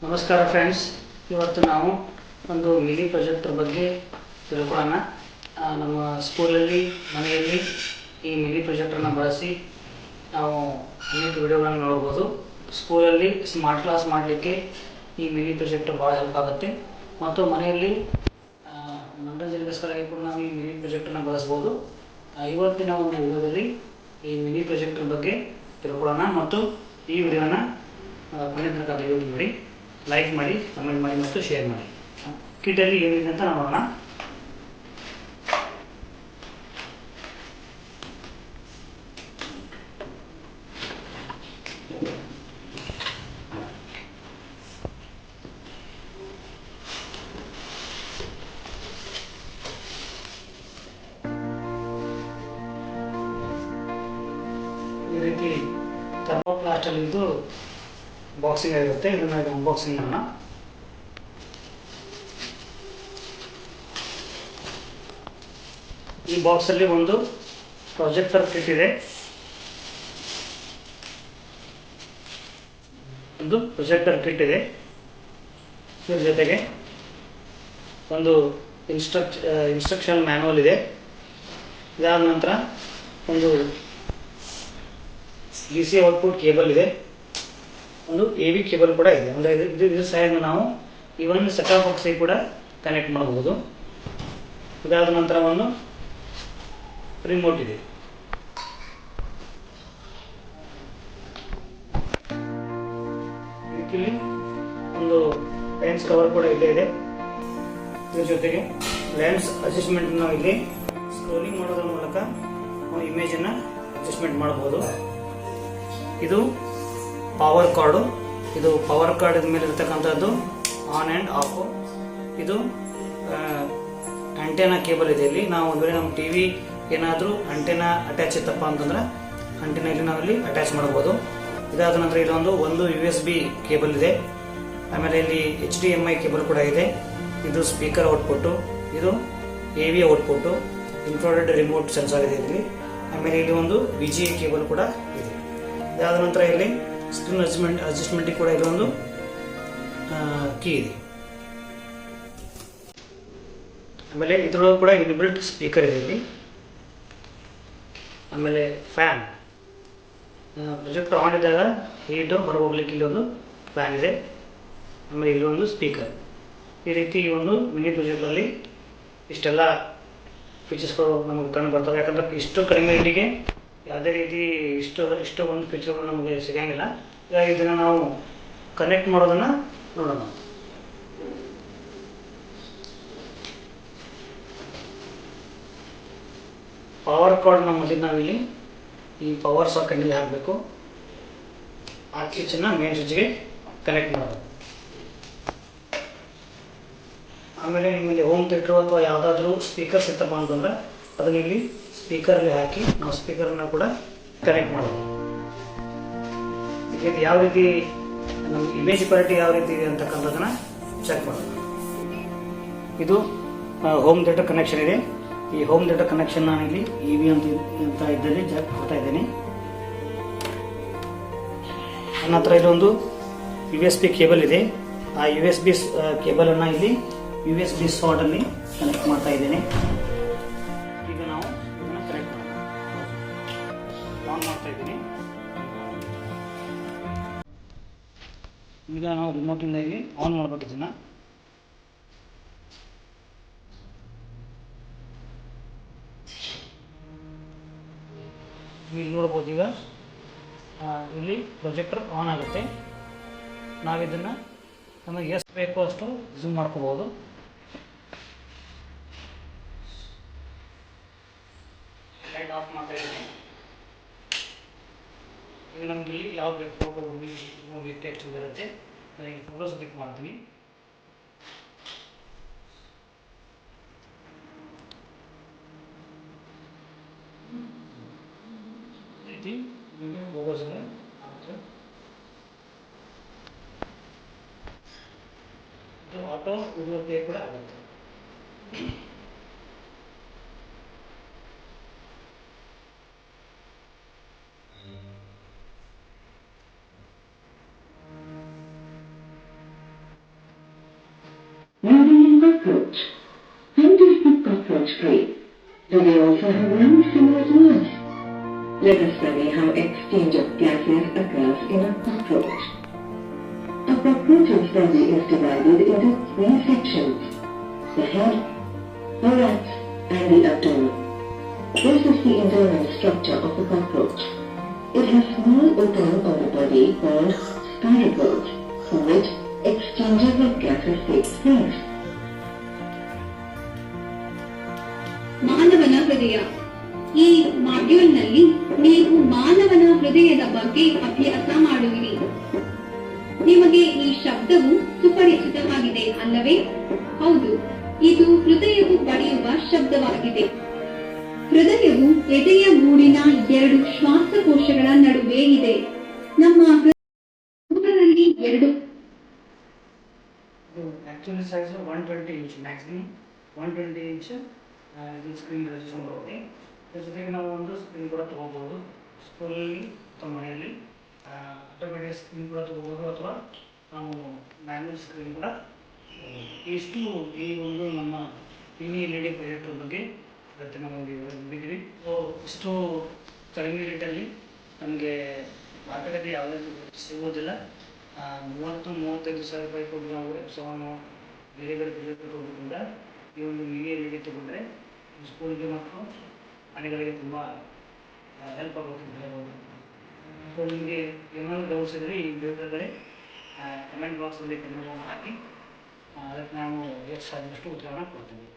ನಮಸ್ಕಾರ ಫ್ರೆಂಡ್ಸ್, ಇವತ್ತು ನಾವು ಒಂದು ಮಿನಿ ಪ್ರೊಜೆಕ್ಟರ್ ಬಗ್ಗೆ ತಿಳ್ಕೊಳ್ಳೋಣ. ನಮ್ಮ ಸ್ಕೂಲಲ್ಲಿ ಮನೆಯಲ್ಲಿ ಈ ಮಿನಿ ಪ್ರೊಜೆಕ್ಟರ್ನ ಬಳಸಿ ನಾವು ಅನೇಕ ವಿಡಿಯೋಗಳನ್ನು ನೋಡ್ಬೋದು. ಸ್ಕೂಲಲ್ಲಿ ಸ್ಮಾರ್ಟ್ ಕ್ಲಾಸ್ ಮಾಡಲಿಕ್ಕೆ ಈ ಮಿನಿ ಪ್ರೊಜೆಕ್ಟರ್ ಭಾಳ ಹೆಲ್ಪ್ ಆಗುತ್ತೆ. ಮತ್ತು ಮನೆಯಲ್ಲಿ ಮನೋರಂಜನೆಗೋಸ್ಕರ ಕೂಡ ನಾವು ಈ ಮಿನಿ ಪ್ರೊಜೆಕ್ಟರ್ನ ಬಳಸ್ಬೋದು. ಇವತ್ತಿನ ಒಂದು ವಿಡಿಯೋದಲ್ಲಿ ಈ ಮಿನಿ ಪ್ರೊಜೆಕ್ಟರ್ ಬಗ್ಗೆ ತಿಳ್ಕೊಳ್ಳೋಣ. ಮತ್ತು ಈ ವಿಡಿಯೋನ ಮನೆ ತನಕ ನೋಡಿ, ಲೈಕ್ ಮಾಡಿ, ಕಮೆಂಟ್ ಮಾಡಿ ಮತ್ತು ಶೇರ್ ಮಾಡಿ. ಕಿಟ್ಟಲ್ಲಿ ಏನಿದೆ ಅಂತ ನೋಡೋಣ. ಈ ರೀತಿ ಥರ್ಮೋಪ್ಲಾಸ್ಟಲ್ಲಿ ಇದು ಬಾಕ್ಸಿಂಗ್ ಆಗಿರುತ್ತೆ. ಇದನ್ನು ಅನ್ಬಾಕ್ಸಿಂಗ್ ಮಾಡೋಣ. ಈ ಬಾಕ್ಸಲ್ಲಿ ಒಂದು ಪ್ರೊಜೆಕ್ಟರ್ ಕಿಟ್ ಇದೆ. ಒಂದು ಪ್ರೊಜೆಕ್ಟರ್ ಕಿಟ್ ಇದೆ. ಇದ್ರ ಜೊತೆಗೆ ಒಂದು ಇನ್ಸ್ಟ್ರಕ್ಷನ್ ಮ್ಯಾನುವಲ್ ಇದೆ. ಇದಾದ ನಂತರ ಒಂದು DC ಔಟ್ಪುಟ್ ಕೇಬಲ್ ಇದೆ. ಒಂದು AV ಕೇಬಲ್ ಕೂಡ ಇದೆ. ಅಂದರೆ ಇದ್ರ ಸಹಾಯದಿಂದ ನಾವು ಇವನ್ ಸೆಟಪ್ ಬಾಕ್ಸಿಗೆ ಕೂಡ ಕನೆಕ್ಟ್ ಮಾಡಬಹುದು. ಇದಾದ ನಂತರ ಒಂದು ರಿಮೋಟ್ ಇದೆ. ಇದಕ್ಕೆ ಒಂದು ಲೆನ್ಸ್ ಕವರ್ ಕೂಡ ಇಲ್ಲೇ ಇದೆ. ಇದ್ರ ಜೊತೆಗೆ ಲೆನ್ಸ್ ಅಡ್ಜಸ್ಟ್ಮೆಂಟ್ ನಾವು ಇಲ್ಲಿ ಸ್ಕ್ರೋಲಿಂಗ್ ಮಾಡೋದ್ರ ಮೂಲಕ ಒಂದು ಇಮೇಜ್ ಅನ್ನ ಅಡ್ಜಸ್ಟ್ಮೆಂಟ್ ಮಾಡಬಹುದು. ಇದು ಪವರ್ ಕಾರ್ಡು. ಇದು ಪವರ್ ಕಾರ್ಡ್ ಮೇಲೆ ಇರತಕ್ಕಂಥದ್ದು ಆನ್ ಆ್ಯಂಡ್ ಆಫ್. ಇದು ಆಂಟೆನಾ ಕೇಬಲ್ ಇದೆ. ಇಲ್ಲಿ ನಾವು ಒಂದು ವೇಳೆ ನಮ್ಮ TV ಏನಾದರೂ ಆಂಟೆನಾ ಅಟ್ಯಾಚ್ ಇತ್ತಪ್ಪ ಅಂತಂದ್ರೆ ಆಂಟೆನಾ ಇಲ್ಲಿ ನಾವಿಲ್ಲಿ ಅಟ್ಯಾಚ್ ಮಾಡಬಹುದು. ಇದಾದ ನಂತರ ಇಲ್ಲೊಂದು USB ಕೇಬಲ್ ಇದೆ. ಆಮೇಲೆ ಇಲ್ಲಿ HDMI ಕೇಬಲ್ ಕೂಡ ಇದೆ. ಇದು ಸ್ಪೀಕರ್ ಔಟ್ಪುಟ್ಟು, ಇದು AV output, infrared remote sensor ಇದೆ ಇಲ್ಲಿ. ಆಮೇಲೆ ಇಲ್ಲಿ ಒಂದು VGA ಕೇಬಲ್ ಕೂಡ ಇದೆ. ಇದಾದ ನಂತರ ಇಲ್ಲಿ ಸ್ಕ್ರೀನ್ ಅಡ್ಜಸ್ಟ್ಮೆಂಟಿಗೆ ಕೂಡ ಇಲ್ಲೊಂದು ಕೀ ಇದೆ. ಆಮೇಲೆ ಇದರೊಳಗೆ ಕೂಡ ಇನ್ಬಿಲ್ಟ್ ಸ್ಪೀಕರ್ ಇದೆ ಇಲ್ಲಿ. ಆಮೇಲೆ ಫ್ಯಾನ್, ಪ್ರೊಜೆಕ್ಟರ್ ಆನ್ ಇದ್ದಾಗ ಹೀಟು ಹೊರಗೆ ಹೋಗ್ಲಿಕ್ಕೆ ಇಲ್ಲಿ ಒಂದು ಫ್ಯಾನ್ ಇದೆ. ಆಮೇಲೆ ಇಲ್ಲಿ ಒಂದು ಸ್ಪೀಕರ್. ಈ ರೀತಿ ಈ ಒಂದು ಮಿನಿ ಪ್ರೊಜೆಕ್ಟರಲ್ಲಿ ಇಷ್ಟೆಲ್ಲ ಫೀಚರ್ಸ್ಗಳು ನಮಗೆ ಕಂಡು ಬರ್ತವೆ. ಯಾಕಂದರೆ ಇಷ್ಟು ಕಡಿಮೆ ರೇಟಿಗೆ ಯಾವುದೇ ರೀತಿ ಇಷ್ಟು ಒಂದು ಫೀಚರ್ಗಳು ನಮಗೆ ಸಿಗೋಂಗಿಲ್ಲ. ಹೀಗಾಗಿ ಇದನ್ನು ನಾವು ಕನೆಕ್ಟ್ ಮಾಡೋದನ್ನು ನೋಡೋಣ. ಪವರ್ ಕಾರ್ಡ್ ಮೊದಲು ನಾವಿಲ್ಲಿ ಈ ಪವರ್ ಸಾಕೆಟ್ಗೆ ಹಾಕಬೇಕು. ಆ ಸ್ವಿಚ್ಚನ್ನು ಮೇನ್ ಸ್ವಿಚ್ಗೆ ಕನೆಕ್ಟ್ ಮಾಡೋದು. ಆಮೇಲೆ ನಿಮ್ಮಲ್ಲಿ ಹೋಮ್ ಥಿಯೇಟ್ರು ಅಥವಾ ಯಾವುದಾದ್ರೂ ಸ್ಪೀಕರ್ಸ್ ಇತ್ತಪ್ಪ ಅಂತಂದ್ರೆ ಅದನ್ನ ಇಲ್ಲಿ ಸ್ಪೀಕರ್ಗೆ ಹಾಕಿ ನಾವು ಸ್ಪೀಕರ್ನ ಕೂಡ ಕನೆಕ್ಟ್ ಮಾಡೋದು. ಇದು ಯಾವ ರೀತಿ ನಮ್ಮ ಇಮೇಜ್ ಕ್ವಾಲಿಟಿ ಯಾವ ರೀತಿ ಇದೆ ಅಂತಕ್ಕಂಥದ್ದನ್ನ ಚೆಕ್ ಮಾಡೋದು. ಇದು ಹೋಮ್ ಥಿಯೇಟರ್ ಕನೆಕ್ಷನ್ ಇದೆ. ಈ ಹೋಮ್ ಥಿಯೇಟರ್ ಕನೆಕ್ಷನ್ ನಾನು ಇಲ್ಲಿ EV ಅಂತ ಇದ್ದಲ್ಲಿ ಕೊಡ್ತಾ ಇದ್ದೇನೆ. ನನ್ನ ಹತ್ರ ಇಲ್ಲೊಂದು USB ಕೇಬಲ್ ಇದೆ. ಆ USB ಕೇಬಲನ್ನು ಇಲ್ಲಿ USB ಸ್ಲಾಟಲ್ಲಿ ಕನೆಕ್ಟ್ ಮಾಡ್ತಾ ಇದ್ದೇನೆ. ಈಗ ನಾವು ಇದನ್ನು ಕನೆಕ್ಟ್ ಮಾಡೋಣ. ಆನ್ ಮಾಡ್ತಾ ಇದ್ದೀನಿ. ಈಗ ನಾವು ರಿಮೋಟಿಂದ ಇಲ್ಲಿ ಆನ್ ಮಾಡಬೇಕು. ಇದನ್ನು ಇಲ್ಲಿ ನೋಡ್ಬೋದು. ಈಗ ಇಲ್ಲಿ ಪ್ರೊಜೆಕ್ಟರ್ ಆನ್ ಆಗುತ್ತೆ. ನಾವಿದನ್ನು ನಮಗೆ ಎಷ್ಟು ಬೇಕೋ ಅಷ್ಟು ಝೂಮ್ ಮಾಡ್ಕೋಬೋದು. ಲೈಟ್ ಆಫ್ ಮಾಡ್ತಾ ಇದ್ದೀನಿ. ಈಗ ನಮ್ಗೆ ಇಲ್ಲಿ ಯಾವ ಬೇಕು ಫೋಟೋ ಮೂವಿ ಟೆಕ್ಸ್ಟ್ ಬರುತ್ತೆ. ನನಗೆ ಫೋಟೋಸ್ ಕ್ಲಿಕ್ ಮಾಡ್ತೀನಿ. ರೀತಿ ಫೋಟೋಸ್ ಆಟೋ ವಿಡಿಯೋ ಪ್ಲೇ ಕೂಡ ಆಗುತ್ತೆ. cockroach. How does the cockroach breathe? Do they also have lungs similar to us? Let us study how exchange of gases occurs in a cockroach. A cockroach's body is divided into three sections: the head, thorax, and the abdomen. This is the internal structure of the cockroach. It has small openings on the body called spiracles, through which exchanges of gases takes place. ಮಾನವನ ಹೃದಯ. ಈ ಮಾಡ್ಯೂಲ್ನಲ್ಲಿ ನೀವು ಮಾನವನ ಹೃದಯದ ಬಗ್ಗೆ ಅಭ್ಯಾಸ ಮಾಡುವಿರಿ. ನಿಮಗೆ ಈ ಶಬ್ದವು ಸುಪರಿಚಿತವಾಗಿದೆ ಅಲ್ಲವೇ? ಹೌದು, ಇದು ಹೃದಯವು ಬಡಿಯುವ ಶಬ್ದವಾಗಿದೆ. ಹೃದಯವು ಎದೆಯ ಗೂಡಿನ ಎರಡು ಶ್ವಾಸಕೋಶಗಳ ನಡುವೆ ಇದೆ. ನಮ್ಮ ಹೃದಯದಲ್ಲಿ ಎರಡು actually size 120 inch, maximum 120 inch ಇದು ಸ್ಕ್ರೀನ್ ರೆಜಿಸ್ಟ್ರೇಷನ್ ಬರುತ್ತೆ. ಇದ್ರ ಜೊತೆಗೆ ನಾವು ಒಂದು ಸ್ಕ್ರೀನ್ ಕೂಡ ತೊಗೋಬೋದು. ಸ್ಕೂಲಲ್ಲಿ ಅಥವಾ ಮನೆಯಲ್ಲಿ ಆಟೋಮೆಟಿಕ್ ಸ್ಕ್ರೀನ್ ಕೂಡ ತೊಗೋಬೋದು, ಅಥವಾ ನಾವು ಮ್ಯಾನ್ಯಲ್ ಸ್ಕ್ರೀನ್ ಕೂಡ. ಇಷ್ಟು ಈ ಒಂದು ನಮ್ಮ ಮಿನಿ LED ಪ್ರೊಜೆಕ್ಟರ್ ಬಗ್ಗೆ ಇವತ್ತು ನಮಗೆ ಬಿದ್ವಿ. ಇಷ್ಟು ಕಡಿಮೆ ರೇಟಲ್ಲಿ ನಮಗೆ ಮಾರ್ಕೆಟಲ್ಲಿ ಯಾವುದೇ ಸಿಗೋದಿಲ್ಲ. 30-35 ಸಾವಿರ ರೂಪಾಯಿ ಕೊಟ್ಟು ನಾವು ಎಪ್ಸಾನು ಬೇರೆ ಬೇರೆ ಪ್ರೊಜೆಕ್ಟರ್ ತೊಗೋದ್ರಿಂದ ಈ ಒಂದು ಮಿನಿ LED ತೊಗೊಂಡ್ರೆ ಸ್ಕೂಲ್ಗೆ ಮತ್ತು ಮನೆಗಳಿಗೆ ತುಂಬ ಹೆಲ್ಪ್ ಆಗುತ್ತೆ ಅಂತ ಹೇಳ್ಬೋದು. ಸೊ ನಿಮಗೆ ಏನಾದರೂ ಡೌಟ್ಸ್ ಇದ್ದರೆ ಈ ವಿಡಿಯೋದಲ್ಲಿ ಕಮೆಂಟ್ ಬಾಕ್ಸಲ್ಲಿ ಕಮೆಂಟ್ ಹಾಕಿ, ಅದಕ್ಕೆ ನಾನು ಎಷ್ಟು ಸಾಧ್ಯಷ್ಟು ಉತ್ತರವನ್ನು ಕೊಡ್ತೀನಿ.